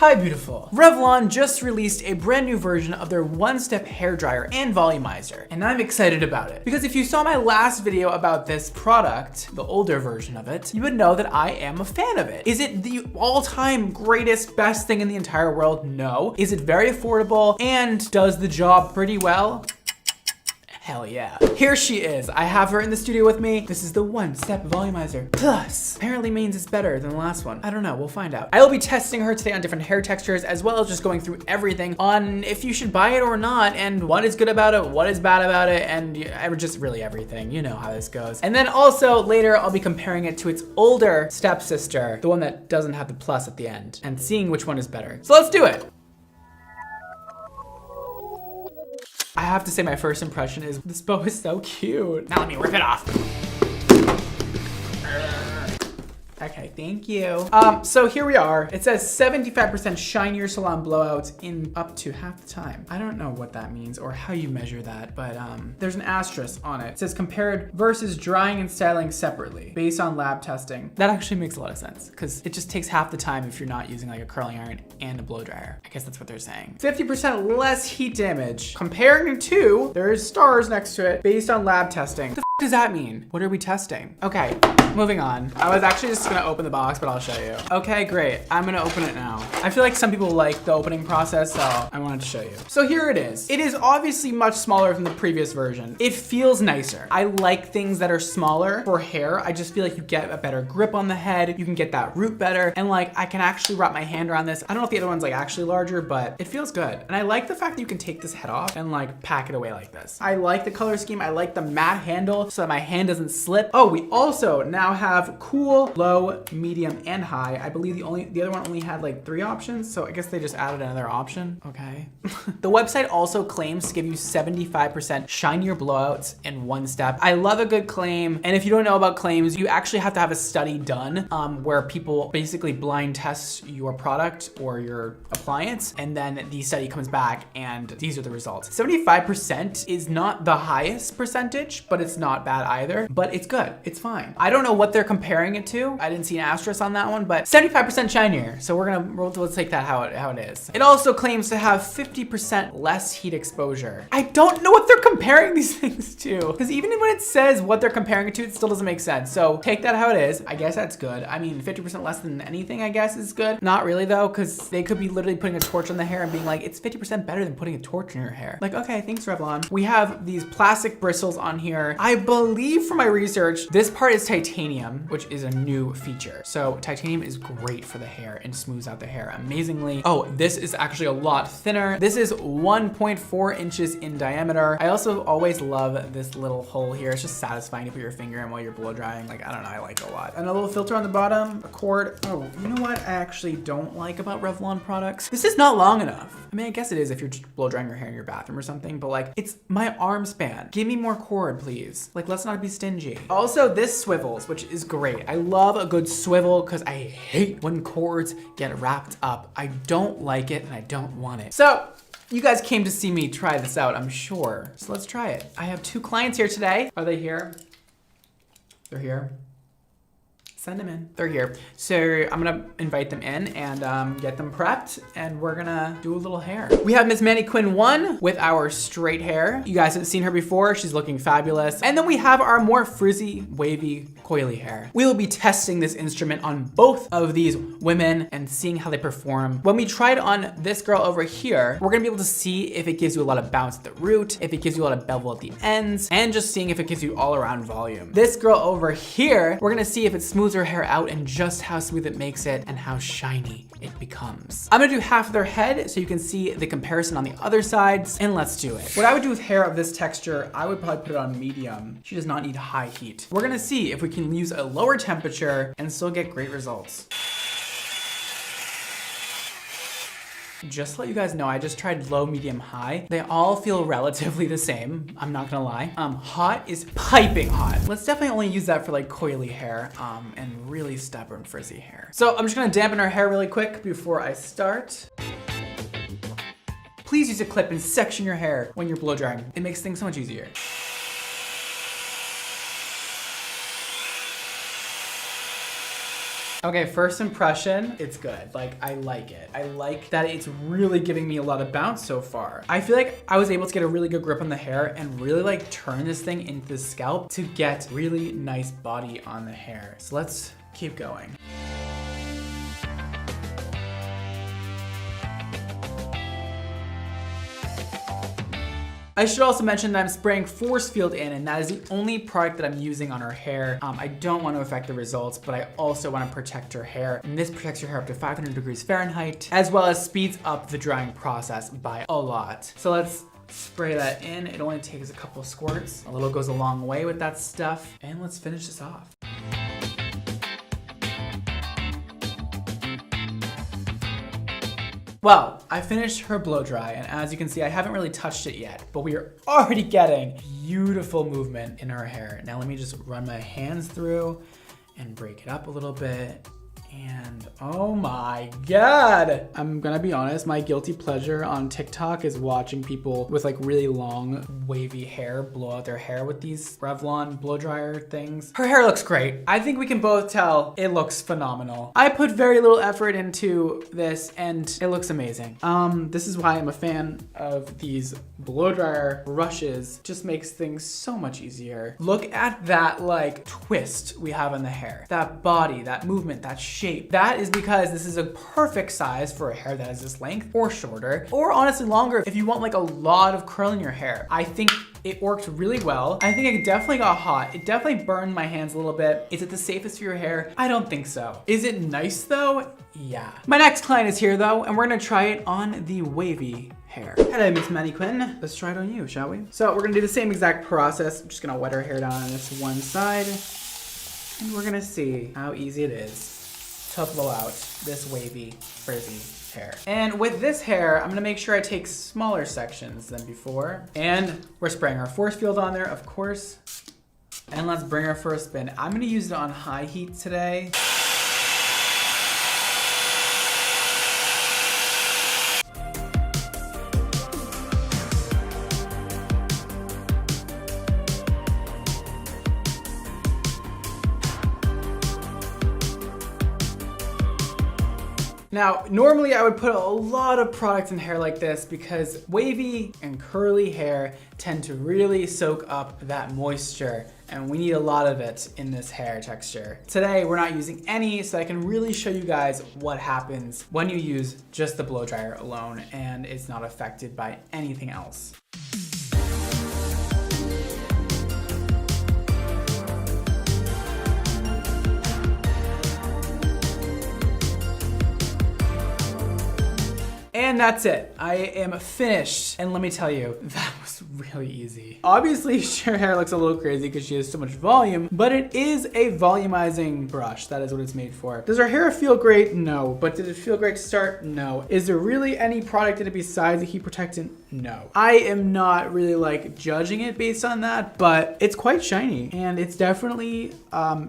Hi beautiful. Revlon just released a brand new version of their one-step hair dryer and volumizer, and I'm excited about it. Because if you saw my last video about this product, the older version of it, you would know that I am a fan of it. Is it the all-time greatest, best thing in the entire world? No. Is it very affordable and does the job pretty well? Hell yeah. Here she is. I have her in the studio with me. This is the one-step volumizer plus. Apparently means it's better than the last one. I don't know, we'll find out. I will be testing her today on different hair textures, as well as just going through everything on if you should buy it or not, and what is good about it, what is bad about it, and just really everything. You know how this goes. And then also later, I'll be comparing it to its older stepsister, the one that doesn't have the plus at the end, and seeing which one is better. So let's do it. I have to say my first impression is this bow is so cute. Now let me rip it off. Okay, thank you. So here we are. It says 75% shinier salon blowouts in up to half the time. I don't know what that means or how you measure that, but there's an asterisk on it. It says compared versus drying and styling separately based on lab testing. That actually makes a lot of sense because it just takes half the time if you're not using like a curling iron and a blow dryer. I guess that's what they're saying. 50% less heat damage. Comparing to, there's stars next to it based on lab testing. The f does that mean? What are we testing? Okay, moving on. I was actually just gonna open the box, but I'll show you. Okay, great. I'm gonna open it now. I feel like some people like the opening process, so I wanted to show you. So here it is. It is obviously much smaller than the previous version. It feels nicer. I like things that are smaller for hair. I just feel like you get a better grip on the head. You can get that root better. And like, I can actually wrap my hand around this. I don't know if the other one's like actually larger, but it feels good. And I like the fact that you can take this head off and like pack it away like this. I like the color scheme. I like the matte handle so that my hand doesn't slip. Oh, we also now have cool, low, medium, and high. I believe the other one only had like 3 options, so I guess they just added another option. Okay. The website also claims to give you 75% shinier blowouts in one step. I love a good claim, and if you don't know about claims, you actually have to have a study done where people basically blind test your product or your appliance, and then the study comes back and these are the results. 75% is not the highest percentage, but it's not bad either, but it's good. It's fine. I don't know what they're comparing it to. I didn't see an asterisk on that one, but 75% shinier. So let's take that how it is. It also claims to have 50% less heat exposure. I don't know what they're comparing these things to, because even when it says what they're comparing it to, it still doesn't make sense. So take that how it is. I guess that's good. I mean, 50% less than anything, I guess is good. Not really though, because they could be literally putting a torch on the hair and being like, it's 50% better than putting a torch in your hair. Like, okay, thanks Revlon. We have these plastic bristles on here. I believe from my research, this part is titanium, which is a new feature. So titanium is great for the hair and smooths out the hair amazingly. Oh, this is actually a lot thinner. This is 1.4 inches in diameter. I also always love this little hole here. It's just satisfying to put your finger in while you're blow drying. Like, I don't know, I like it a lot. And a little filter on the bottom, a cord. Oh, you know what I actually don't like about Revlon products? This is not long enough. I mean, I guess it is if you're just blow drying your hair in your bathroom or something, but like, it's my arm span. Give me more cord, please. Like, let's not be stingy. Also, this swivels, which is great. I love a good swivel because I hate when cords get wrapped up. I don't like it and I don't want it. So, you guys came to see me try this out, I'm sure. So let's try it. I have 2 clients here today. Are they here? They're here. Send them in. They're here. So I'm gonna invite them in and get them prepped, and we're gonna do a little hair. We have Miss Mannequin 1 with our straight hair. You guys have seen her before. She's looking fabulous. And then we have our more frizzy, wavy, coily hair. We will be testing this instrument on both of these women and seeing how they perform. When we try it on this girl over here, we're gonna be able to see if it gives you a lot of bounce at the root, if it gives you a lot of bevel at the ends, and just seeing if it gives you all around volume. This girl over here, we're gonna see if it smooths her hair out and just how smooth it makes it and how shiny it becomes. I'm gonna do half of their head so you can see the comparison on the other sides, and let's do it. What I would do with hair of this texture, I would probably put it on medium. She does not need high heat. We're gonna see if we can use a lower temperature and still get great results. Just to let you guys know, I just tried low, medium, high. They all feel relatively the same, I'm not gonna lie. Hot is piping hot. Let's definitely only use that for like coily hair and really stubborn frizzy hair. So I'm just gonna dampen our hair really quick before I start. Please use a clip and section your hair when you're blow drying. It makes things so much easier. Okay, first impression, it's good. Like, I like it. I like that it's really giving me a lot of bounce so far. I feel like I was able to get a really good grip on the hair and really like turn this thing into the scalp to get really nice body on the hair. So let's keep going. I should also mention that I'm spraying force field in, and that is the only product that I'm using on her hair. I don't want to affect the results, but I also want to protect her hair. And this protects your hair up to 500 degrees Fahrenheit, as well as speeds up the drying process by a lot. So let's spray that in. It only takes a couple squirts. A little goes a long way with that stuff. And let's finish this off. Well, I finished her blow dry, and as you can see, I haven't really touched it yet, but we are already getting beautiful movement in her hair. Now let me just run my hands through and break it up a little bit. And oh my God. I'm gonna be honest, my guilty pleasure on TikTok is watching people with like really long wavy hair blow out their hair with these Revlon blow dryer things. Her hair looks great. I think we can both tell it looks phenomenal. I put very little effort into this and it looks amazing. This is why I'm a fan of these blow dryer brushes. Just makes things so much easier. Look at that like twist we have in the hair. That body, that movement, that shape. That is because this is a perfect size for a hair that is this length or shorter, or honestly longer if you want like a lot of curl in your hair. I think it worked really well. I think it definitely got hot. It definitely burned my hands a little bit. Is it the safest for your hair? I don't think so. Is it nice though? Yeah. My next client is here though, and we're gonna try it on the wavy hair. Hello, Miss Mannequin. Let's try it on you, shall we? So we're gonna do the same exact process. I'm just gonna wet our hair down on this one side, and we're gonna see how easy it is to blow out this wavy, frizzy hair. And with this hair, I'm gonna make sure I take smaller sections than before. And we're spraying our force field on there, of course. And let's bring our first spin. I'm gonna use it on high heat today. Now, normally I would put a lot of product in hair like this because wavy and curly hair tend to really soak up that moisture, and we need a lot of it in this hair texture. Today, we're not using any, so I can really show you guys what happens when you use just the blow dryer alone and it's not affected by anything else. And that's it. I am finished. And let me tell you, that was really easy. Obviously, her hair looks a little crazy because she has so much volume, but it is a volumizing brush. That is what it's made for. Does her hair feel great? No. But did it feel great to start? No. Is there really any product in it besides the heat protectant? No. I am not really like judging it based on that, but it's quite shiny and it's definitely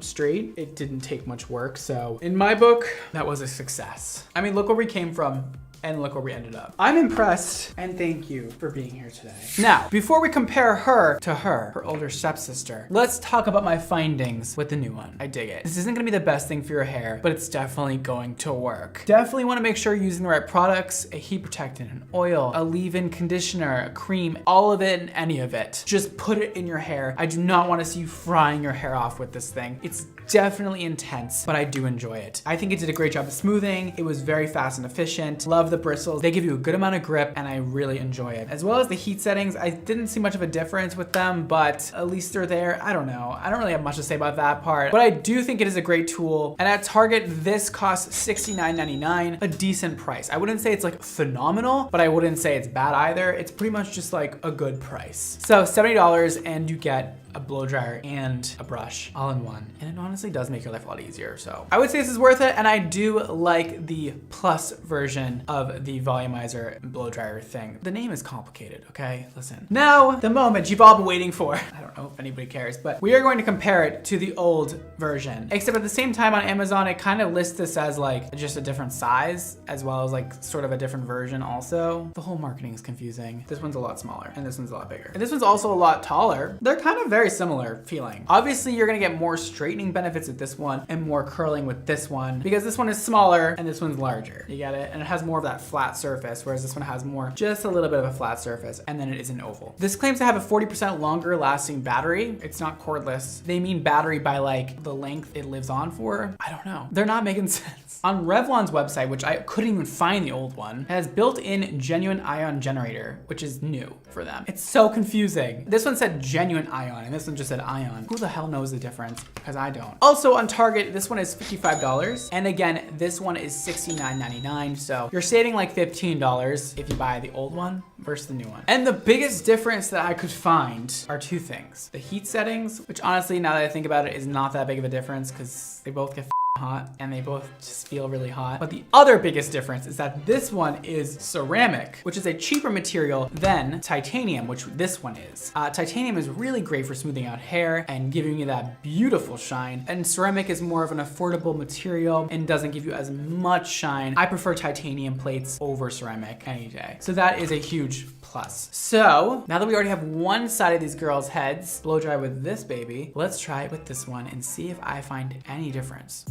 straight. It didn't take much work. So in my book, that was a success. I mean, look where we came from. And look where we ended up. I'm impressed, and thank you for being here today. Now, before we compare her to her older stepsister, let's talk about my findings with the new one. I dig it. This isn't gonna be the best thing for your hair, but it's definitely going to work. Definitely wanna make sure you're using the right products, a heat protectant, an oil, a leave-in conditioner, a cream, all of it and any of it. Just put it in your hair. I do not wanna see you frying your hair off with this thing. It's definitely intense, but I do enjoy it. I think it did a great job of smoothing. It was very fast and efficient. Love the bristles. They give you a good amount of grip and I really enjoy it. As well as the heat settings, I didn't see much of a difference with them, but at least they're there. I don't know. I don't really have much to say about that part, but I do think it is a great tool. And at Target, this costs $69.99, a decent price. I wouldn't say it's like phenomenal, but I wouldn't say it's bad either. It's pretty much just like a good price. So $70 and you get a blow dryer and a brush all in one. And it honestly does make your life a lot easier. So I would say this is worth it. And I do like the plus version of the volumizer blow dryer thing. The name is complicated, okay? Listen. Now, the moment you've all been waiting for. I don't know if anybody cares, but we are going to compare it to the old version. Except at the same time on Amazon, it kind of lists this as like just a different size, as well as like sort of a different version also. The whole marketing is confusing. This one's a lot smaller and this one's a lot bigger. And this one's also a lot taller. They're kind of very very similar feeling. Obviously, you're gonna get more straightening benefits with this one and more curling with this one because this one is smaller and this one's larger. You get it? And it has more of that flat surface, whereas this one has more, just a little bit of a flat surface, and then it is an oval. This claims to have a 40% longer lasting battery. It's not cordless. They mean battery by like the length it lives on for. I don't know. They're not making sense. On Revlon's website, which I couldn't even find the old one, it has built-in genuine ion generator, which is new for them. It's so confusing. This one said genuine ion, and this one just said ion. Who the hell knows the difference? Because I don't. Also on Target, this one is $55. And again, this one is $69.99. So you're saving like $15 if you buy the old one versus the new one. And the biggest difference that I could find are two things. The heat settings, which honestly, now that I think about it, is not that big of a difference because they both get hot and they both just feel really hot. But the other biggest difference is that this one is ceramic, which is a cheaper material than titanium, which this one is. Titanium is really great for smoothing out hair and giving you that beautiful shine. And ceramic is more of an affordable material and doesn't give you as much shine. I prefer titanium plates over ceramic any day. So that is a huge plus. So now that we already have one side of these girls' heads blow dry with this baby, let's try it with this one and see if I find any difference.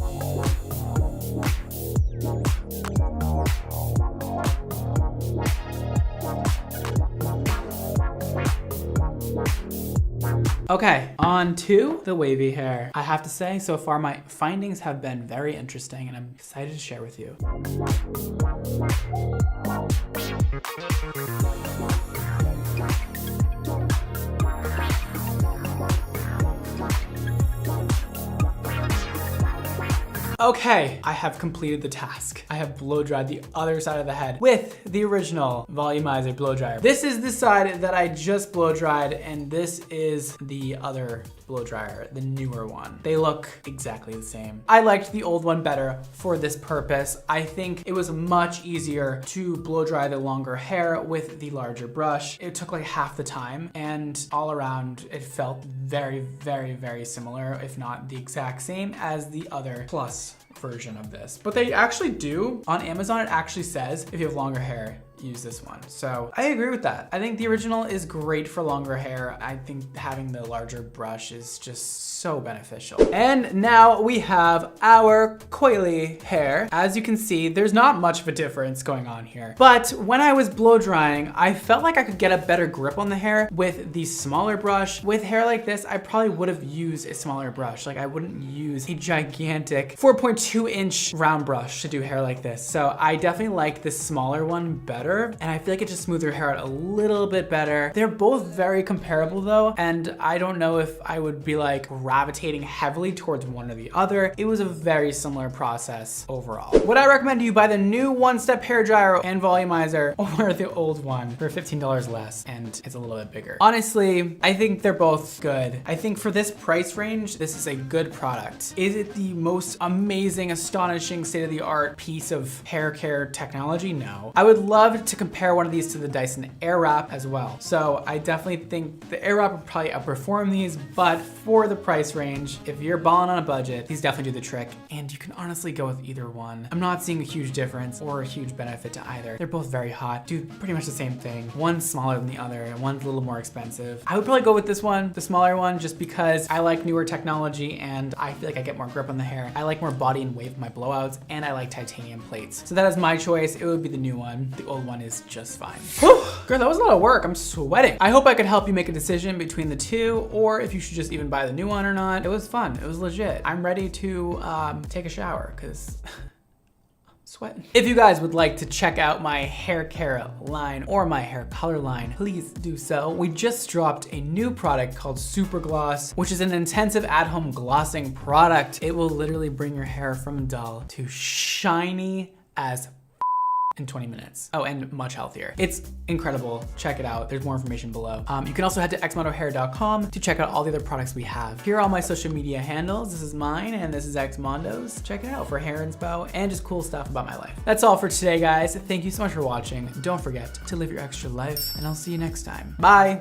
Okay, on to the wavy hair. I have to say, so far my findings have been very interesting and I'm excited to share with you. Okay, I have completed the task. I have blow dried the other side of the head with the original volumizer blow dryer. This is the side that I just blow dried, and this is the other blow dryer, the newer one. They look exactly the same. I liked the old one better for this purpose. I think it was much easier to blow dry the longer hair with the larger brush. It took like half the time, and all around it felt very, very, very similar, if not the exact same as the other Plus version of this. But they actually do, on Amazon, it actually says if you have longer hair, use this one. So I agree with that. I think the original is great for longer hair. I think having the larger brush is just so beneficial. And now we have our coily hair. As you can see, there's not much of a difference going on here. But when I was blow drying, I felt like I could get a better grip on the hair with the smaller brush. With hair like this, I probably would have used a smaller brush. Like I wouldn't use a gigantic 4.2 inch round brush to do hair like this. So I definitely like this smaller one better. And I feel like it just smooths your hair out a little bit better. They're both very comparable though, and I don't know if I would be like gravitating heavily towards one or the other. It was a very similar process overall. Would I recommend you buy the new one-step hair dryer and volumizer or the old one for $15 less and it's a little bit bigger? Honestly, I think they're both good. I think for this price range, this is a good product. Is it the most amazing, astonishing, state-of-the-art piece of hair care technology? No. I would love to compare one of these to the Dyson Airwrap as well. So I definitely think the Airwrap would probably outperform these, but for the price range, if you're balling on a budget, these definitely do the trick. And you can honestly go with either one. I'm not seeing a huge difference or a huge benefit to either. They're both very hot, do pretty much the same thing. One's smaller than the other, and one's a little more expensive. I would probably go with this one, the smaller one, just because I like newer technology and I feel like I get more grip on the hair. I like more body and wave with my blowouts, and I like titanium plates. So that is my choice. It would be the new one. The old one is just fine. Whew. Girl, that was a lot of work. I'm sweating. I hope I could help you make a decision between the two, or if you should just even buy the new one or not. It was fun. It was legit. I'm ready to take a shower because sweating. If you guys would like to check out my hair care line or my hair color line, please do so. We just dropped a new product called Super Gloss, which is an intensive at-home glossing product. It will literally bring your hair from dull to shiny as in 20 minutes. Oh, and much healthier. It's incredible. Check it out. There's more information below. You can also head to xmondohair.com to check out all the other products we have. Here are all my social media handles. This is mine and this is Xmondo's. Check it out for hair inspo and just cool stuff about my life. That's all for today, guys. Thank you so much for watching. Don't forget to live your extra life, and I'll see you next time. Bye.